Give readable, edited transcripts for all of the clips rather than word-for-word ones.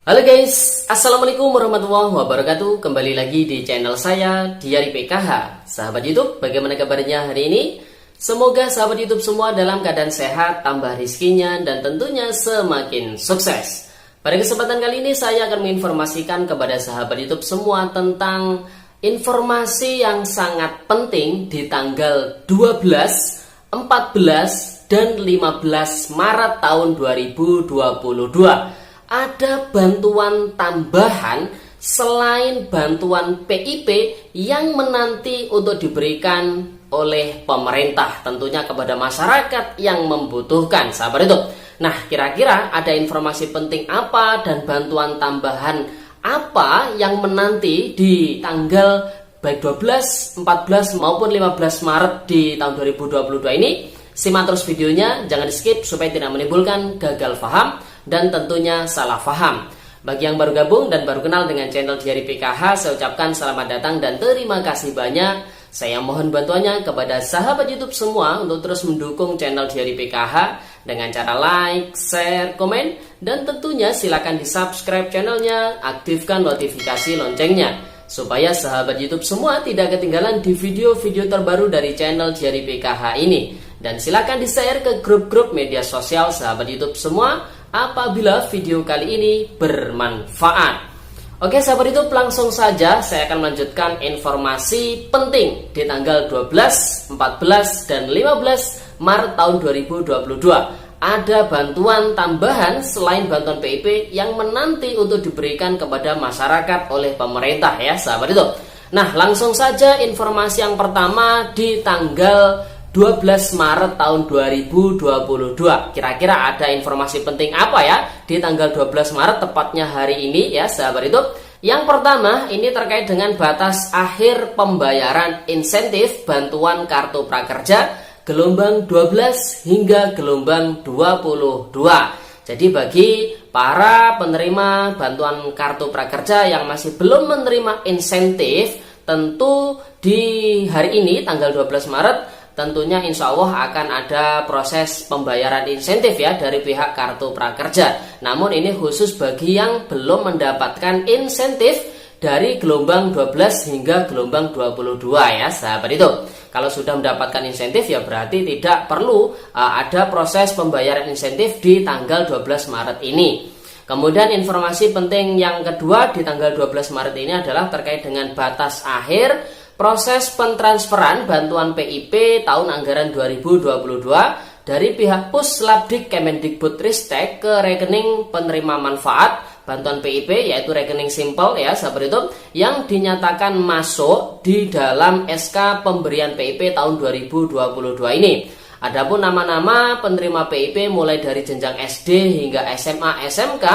Halo guys, Assalamualaikum warahmatullahi wabarakatuh. Kembali lagi di channel saya, Diari PKH. Sahabat YouTube, bagaimana kabarnya hari ini? Semoga sahabat YouTube semua dalam keadaan sehat, tambah rizkinya, dan tentunya semakin sukses. Pada kesempatan kali ini saya akan menginformasikan kepada sahabat YouTube semua tentang informasi yang sangat penting di tanggal 12, 14, dan 15 Maret tahun 2022. Ada bantuan tambahan selain bantuan PIP yang menanti untuk diberikan oleh pemerintah tentunya kepada masyarakat yang membutuhkan, sahabat itu. Nah, kira-kira ada informasi penting apa dan bantuan tambahan apa yang menanti di tanggal baik 12, 14 maupun 15 Maret di tahun 2022 ini? Simak terus videonya, jangan di skip supaya tidak menimbulkan gagal paham dan tentunya salah paham. Bagi yang baru gabung dan baru kenal dengan channel Diari PKH, saya ucapkan selamat datang dan terima kasih banyak. Saya mohon bantuannya kepada sahabat YouTube semua untuk terus mendukung channel Diari PKH dengan cara like, share, komen, dan tentunya silakan di subscribe channelnya, aktifkan notifikasi loncengnya supaya sahabat YouTube semua tidak ketinggalan di video-video terbaru dari channel Diari PKH ini. Dan silakan di-share ke grup-grup media sosial sahabat YouTube semua apabila video kali ini bermanfaat. Oke sahabat YouTube, langsung saja saya akan melanjutkan informasi penting di tanggal 12, 14, dan 15 Maret tahun 2022. Ada bantuan tambahan selain bantuan PIP yang menanti untuk diberikan kepada masyarakat oleh pemerintah ya sahabat itu. Nah, langsung saja informasi yang pertama di tanggal 12 Maret tahun 2022. Kira-kira ada informasi penting apa ya di tanggal 12 Maret tepatnya hari ini ya sahabat itu. Yang pertama ini terkait dengan batas akhir pembayaran insentif bantuan kartu prakerja gelombang 12 hingga gelombang 22. Jadi bagi para penerima bantuan kartu prakerja yang masih belum menerima insentif, tentu di hari ini tanggal 12 Maret tentunya insya Allah akan ada proses pembayaran insentif ya dari pihak kartu prakerja. Namun ini khusus bagi yang belum mendapatkan insentif dari gelombang 12 hingga gelombang 22 ya sahabat itu. Kalau sudah mendapatkan insentif ya berarti tidak perlu ada proses pembayaran insentif di tanggal 12 Maret ini. Kemudian informasi penting yang kedua di tanggal 12 Maret ini adalah terkait dengan batas akhir proses pentransferan bantuan PIP tahun anggaran 2022 dari pihak Puslabdik Kemendikbudristek ke rekening penerima manfaat bantuan PIP yaitu rekening simpel ya sahabat itu yang dinyatakan masuk di dalam SK pemberian PIP tahun 2022 ini. Adapun nama-nama penerima PIP mulai dari jenjang SD hingga SMA SMK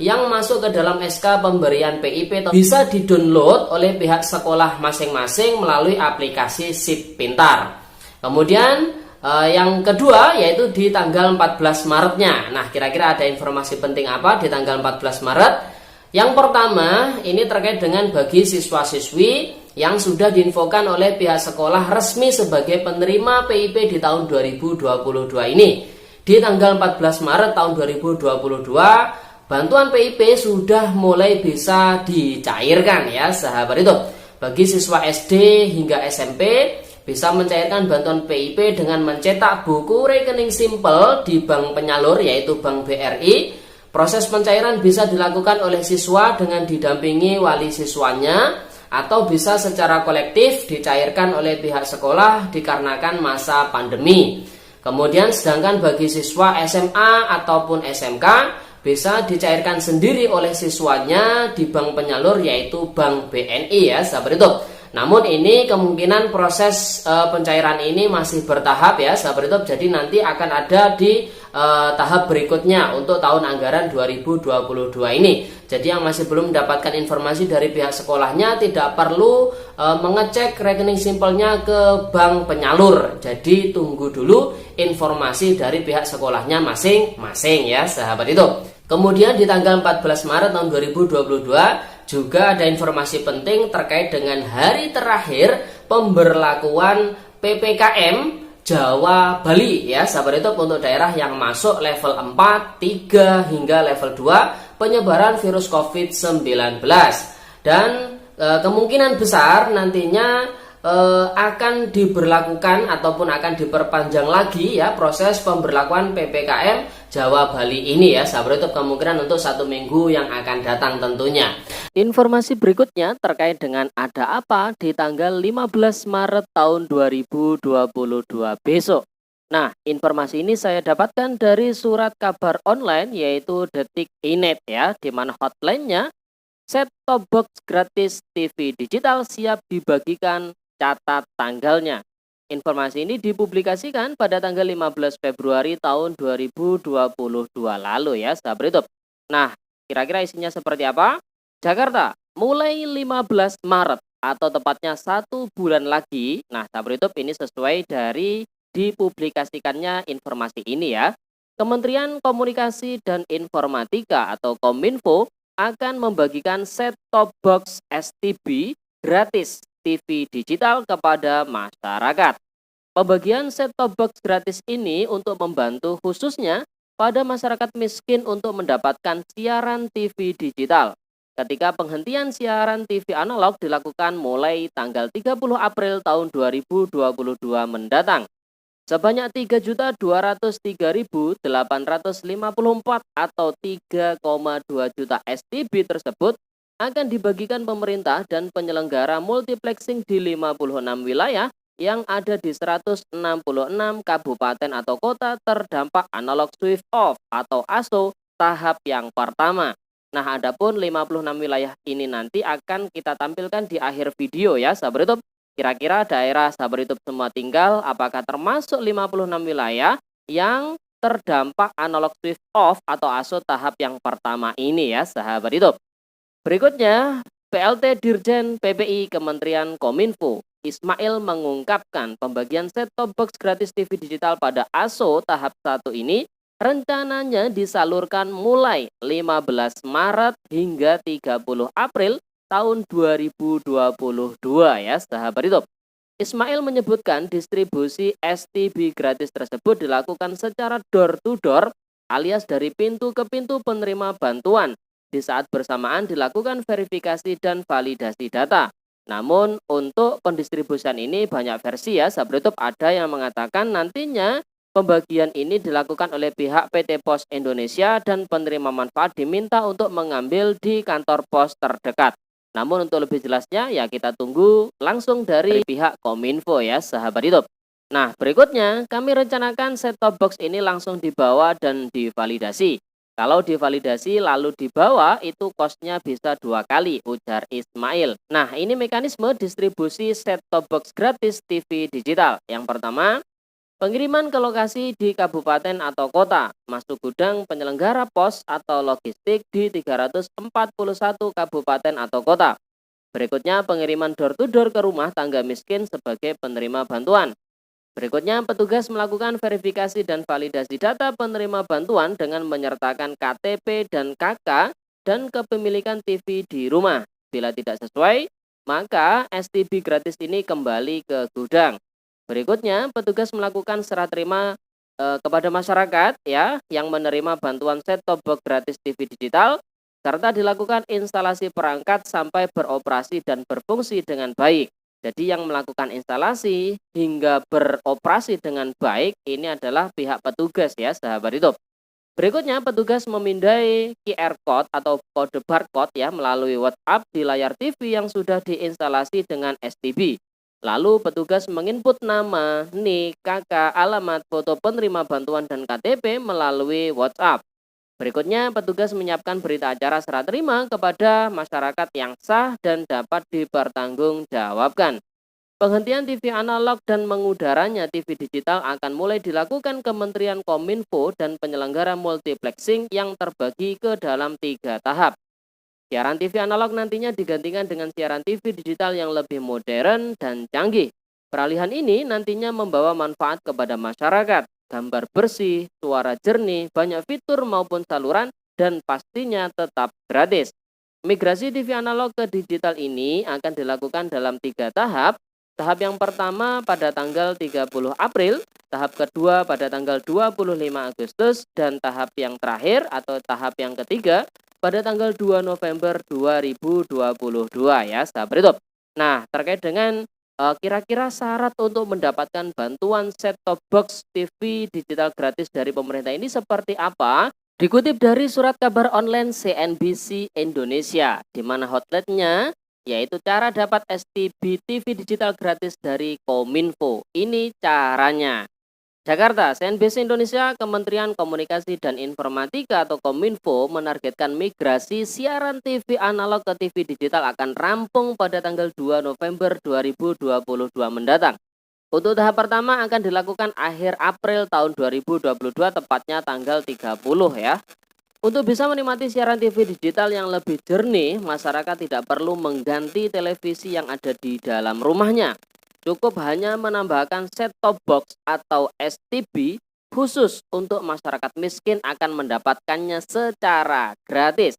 yang masuk ke dalam SK pemberian PIP bisa di-download oleh pihak sekolah masing-masing melalui aplikasi SIP Pintar. Kemudian yang kedua yaitu di tanggal 14 Maretnya. Nah, kira-kira ada informasi penting apa di tanggal 14 Maret? Yang pertama, ini terkait dengan bagi siswa-siswi yang sudah diinfokan oleh pihak sekolah resmi sebagai penerima PIP di tahun 2022 ini. Di tanggal 14 Maret tahun 2022, bantuan PIP sudah mulai bisa dicairkan ya sahabat itu. Bagi siswa SD hingga SMP bisa mencairkan bantuan PIP dengan mencetak buku rekening simpel di bank penyalur yaitu Bank BRI. Proses pencairan bisa dilakukan oleh siswa dengan didampingi wali siswanya atau bisa secara kolektif dicairkan oleh pihak sekolah dikarenakan masa pandemi. Kemudian sedangkan bagi siswa SMA ataupun SMK bisa dicairkan sendiri oleh siswanya di bank penyalur yaitu Bank BNI ya sahabat itu. Namun ini kemungkinan proses pencairan ini masih bertahap ya sahabat itu. Jadi nanti akan ada di tahap berikutnya untuk tahun anggaran 2022 ini. Jadi yang masih belum mendapatkan informasi dari pihak sekolahnya tidak perlu mengecek rekening simpelnya ke bank penyalur. Jadi tunggu dulu informasi dari pihak sekolahnya masing-masing ya sahabat itu. Kemudian di tanggal 14 Maret tahun 2022 juga ada informasi penting terkait dengan hari terakhir pemberlakuan PPKM Jawa Bali ya sahabat itu untuk daerah yang masuk level 4, 3 hingga level 2 penyebaran virus COVID-19. Dan kemungkinan besar nantinya akan diberlakukan ataupun akan diperpanjang lagi ya proses pemberlakuan PPKM Jawa Bali ini ya sahabat YouTube, kemungkinan untuk 1 minggu yang akan datang tentunya. Informasi berikutnya terkait dengan ada apa di tanggal 15 Maret tahun 2022 besok. Nah, informasi ini saya dapatkan dari surat kabar online yaitu Detik.inet ya, di mana hotline-nya set-top box gratis TV digital siap dibagikan, catat tanggalnya. Informasi ini dipublikasikan pada tanggal 15 Februari tahun 2022 lalu ya sahabat YouTube. Nah, kira-kira isinya seperti apa? Jakarta, mulai 15 Maret atau tepatnya 1 bulan lagi. Nah, sahabat YouTube, ini sesuai dari dipublikasikannya informasi ini ya. Kementerian Komunikasi dan Informatika atau Kominfo akan membagikan set-top box STB gratis TV digital kepada masyarakat. Pembagian set-top box gratis ini untuk membantu khususnya pada masyarakat miskin untuk mendapatkan siaran TV digital. Ketika penghentian siaran TV analog dilakukan mulai tanggal 30 April tahun 2022 mendatang. Sebanyak 3.203.854 atau 3,2 juta STB tersebut akan dibagikan pemerintah dan penyelenggara multiplexing di 56 wilayah yang ada di 166 kabupaten atau kota terdampak analog switch off atau ASO tahap yang pertama. Nah, adapun 56 wilayah ini nanti akan kita tampilkan di akhir video ya sahabat YouTube. Kira-kira daerah sahabat YouTube semua tinggal apakah termasuk 56 wilayah yang terdampak analog switch off atau ASO tahap yang pertama ini ya sahabat YouTube. Berikutnya, PLT Dirjen PPI Kementerian Kominfo Ismail mengungkapkan pembagian set-top box gratis TV digital pada ASO tahap 1 ini rencananya disalurkan mulai 15 Maret hingga 30 April tahun 2022 ya sahabat YouTube. Ismail menyebutkan distribusi STB gratis tersebut dilakukan secara door to door alias dari pintu ke pintu penerima bantuan. Di saat bersamaan dilakukan verifikasi dan validasi data. Namun untuk pendistribusian ini banyak versi ya sahabat YouTube. Ada yang mengatakan nantinya pembagian ini dilakukan oleh pihak PT Pos Indonesia dan penerima manfaat diminta untuk mengambil di kantor pos terdekat. Namun untuk lebih jelasnya ya kita tunggu langsung dari pihak Kominfo ya sahabat YouTube. Nah, berikutnya kami rencanakan set-top box ini langsung dibawa dan divalidasi. Kalau divalidasi lalu dibawa itu kosnya bisa 2 kali, ujar Ismail. Nah, ini mekanisme distribusi set-top box gratis TV digital. Yang pertama, pengiriman ke lokasi di kabupaten atau kota, masuk gudang penyelenggara pos atau logistik di 341 kabupaten atau kota. Berikutnya, pengiriman door to door ke rumah tangga miskin sebagai penerima bantuan. Berikutnya, petugas melakukan verifikasi dan validasi data penerima bantuan dengan menyertakan KTP dan KK dan kepemilikan TV di rumah. Bila tidak sesuai, maka STB gratis ini kembali ke gudang. Berikutnya, petugas melakukan serah terima kepada masyarakat ya yang menerima bantuan set-top box gratis TV digital serta dilakukan instalasi perangkat sampai beroperasi dan berfungsi dengan baik. Jadi yang melakukan instalasi hingga beroperasi dengan baik ini adalah pihak petugas ya sahabat YouTube. Berikutnya petugas memindai QR code atau kode barcode ya melalui WhatsApp di layar TV yang sudah diinstalasi dengan STB. Lalu petugas menginput nama, NIK, KK, alamat, foto penerima bantuan dan KTP melalui WhatsApp. Berikutnya petugas menyiapkan berita acara serah terima kepada masyarakat yang sah dan dapat dipertanggungjawabkan. Penghentian TV analog dan mengudaranya TV digital akan mulai dilakukan Kementerian Kominfo dan penyelenggara multiplexing yang terbagi ke dalam 3 tahap. Siaran TV analog nantinya digantikan dengan siaran TV digital yang lebih modern dan canggih. Peralihan ini nantinya membawa manfaat kepada masyarakat. Gambar bersih, suara jernih, banyak fitur maupun saluran, dan pastinya tetap gratis. Migrasi TV analog ke digital ini akan dilakukan dalam 3 tahap. Tahap yang pertama pada tanggal 30 April, tahap kedua pada tanggal 25 Agustus, dan tahap yang terakhir atau tahap yang ketiga pada tanggal 2 November 2022 ya sahabat YouTube. Nah, terkait dengan kira-kira syarat untuk mendapatkan bantuan set-top box TV digital gratis dari pemerintah ini seperti apa? Dikutip dari surat kabar online CNBC Indonesia, di mana hotline-nya yaitu cara dapat STB TV digital gratis dari Kominfo. Ini caranya. Jakarta, CNBC Indonesia, Kementerian Komunikasi dan Informatika atau Kominfo menargetkan migrasi siaran TV analog ke TV digital akan rampung pada tanggal 2 November 2022 mendatang. Untuk tahap pertama akan dilakukan akhir April tahun 2022, tepatnya tanggal 30 ya. Untuk bisa menikmati siaran TV digital yang lebih jernih, masyarakat tidak perlu mengganti televisi yang ada di dalam rumahnya. Cukup hanya menambahkan set-top box atau STB khusus untuk masyarakat miskin akan mendapatkannya secara gratis.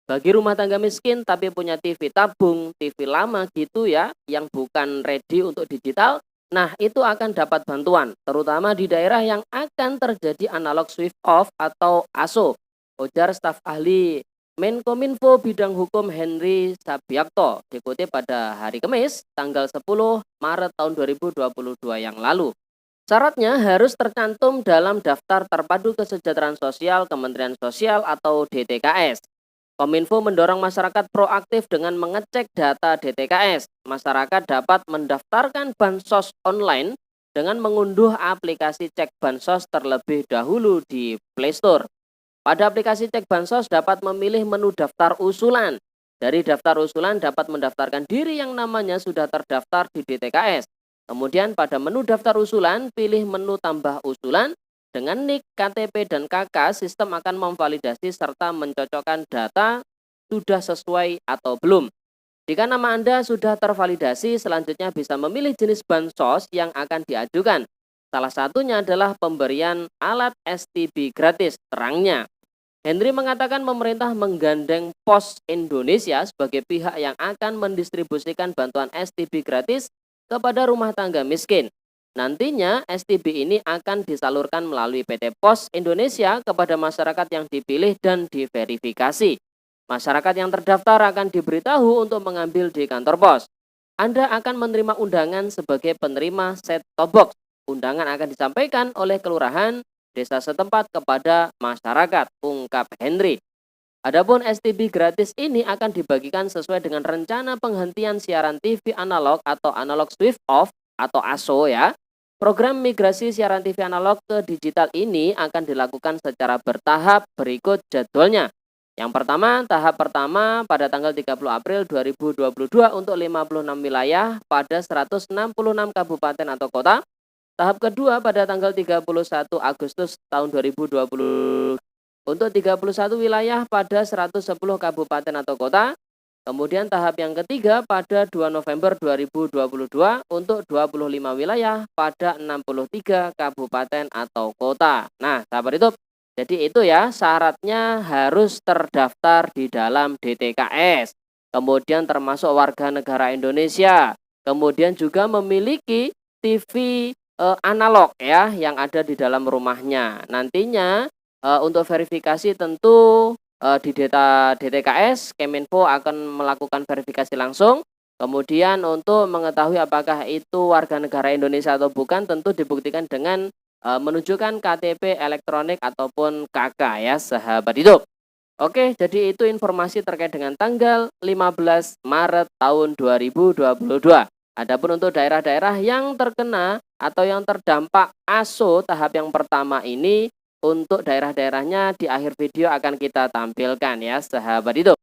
Bagi rumah tangga miskin tapi punya TV tabung, TV lama gitu ya, yang bukan ready untuk digital, nah itu akan dapat bantuan, terutama di daerah yang akan terjadi analog switch off atau ASO. Ujar staf ahli Menkominfo bidang hukum Henry Sabiakto, dikutip pada hari Kamis tanggal 10 Maret tahun 2022 yang lalu. Syaratnya harus tercantum dalam daftar terpadu kesejahteraan sosial Kementerian Sosial atau DTKS. Kominfo mendorong masyarakat proaktif dengan mengecek data DTKS. Masyarakat dapat mendaftarkan bansos online dengan mengunduh aplikasi cek bansos terlebih dahulu di Play Store. Pada aplikasi cek bansos dapat memilih menu daftar usulan. Dari daftar usulan dapat mendaftarkan diri yang namanya sudah terdaftar di DTKS. Kemudian pada menu daftar usulan, pilih menu tambah usulan. Dengan NIK, KTP, dan KK, sistem akan memvalidasi serta mencocokkan data sudah sesuai atau belum. Jika nama Anda sudah tervalidasi, selanjutnya bisa memilih jenis bansos yang akan diajukan. Salah satunya adalah pemberian alat STB gratis, terangnya. Henry mengatakan pemerintah menggandeng Pos Indonesia sebagai pihak yang akan mendistribusikan bantuan STB gratis kepada rumah tangga miskin. Nantinya STB ini akan disalurkan melalui PT Pos Indonesia kepada masyarakat yang dipilih dan diverifikasi. Masyarakat yang terdaftar akan diberitahu untuk mengambil di kantor pos. Anda akan menerima undangan sebagai penerima set-top box. Undangan akan disampaikan oleh kelurahan desa setempat kepada masyarakat, ungkap Henry. Adapun STB gratis ini akan dibagikan sesuai dengan rencana penghentian siaran TV analog atau analog switch off atau ASO ya. Program migrasi siaran TV analog ke digital ini akan dilakukan secara bertahap berikut jadwalnya. Yang pertama, tahap pertama pada tanggal 30 April 2022 untuk 56 wilayah pada 166 kabupaten atau kota. Tahap kedua pada tanggal 31 Agustus tahun 2020 untuk 31 wilayah pada 110 kabupaten atau kota. Kemudian tahap yang ketiga pada 2 November 2022 untuk 25 wilayah pada 63 kabupaten atau kota. Nah, sahabat YouTube, jadi itu ya syaratnya harus terdaftar di dalam DTKS. Kemudian termasuk warga negara Indonesia. Kemudian juga memiliki TV analog ya yang ada di dalam rumahnya. Nantinya untuk verifikasi tentu di data DTKS Kemenfo akan melakukan verifikasi langsung. Kemudian untuk mengetahui apakah itu warga negara Indonesia atau bukan tentu dibuktikan dengan menunjukkan KTP elektronik ataupun KK ya sahabat hidup. Oke, jadi itu informasi terkait dengan tanggal 15 Maret tahun 2022. Adapun untuk daerah-daerah yang terkena atau yang terdampak ASO tahap yang pertama ini, untuk daerah-daerahnya di akhir video akan kita tampilkan ya sahabat hidup.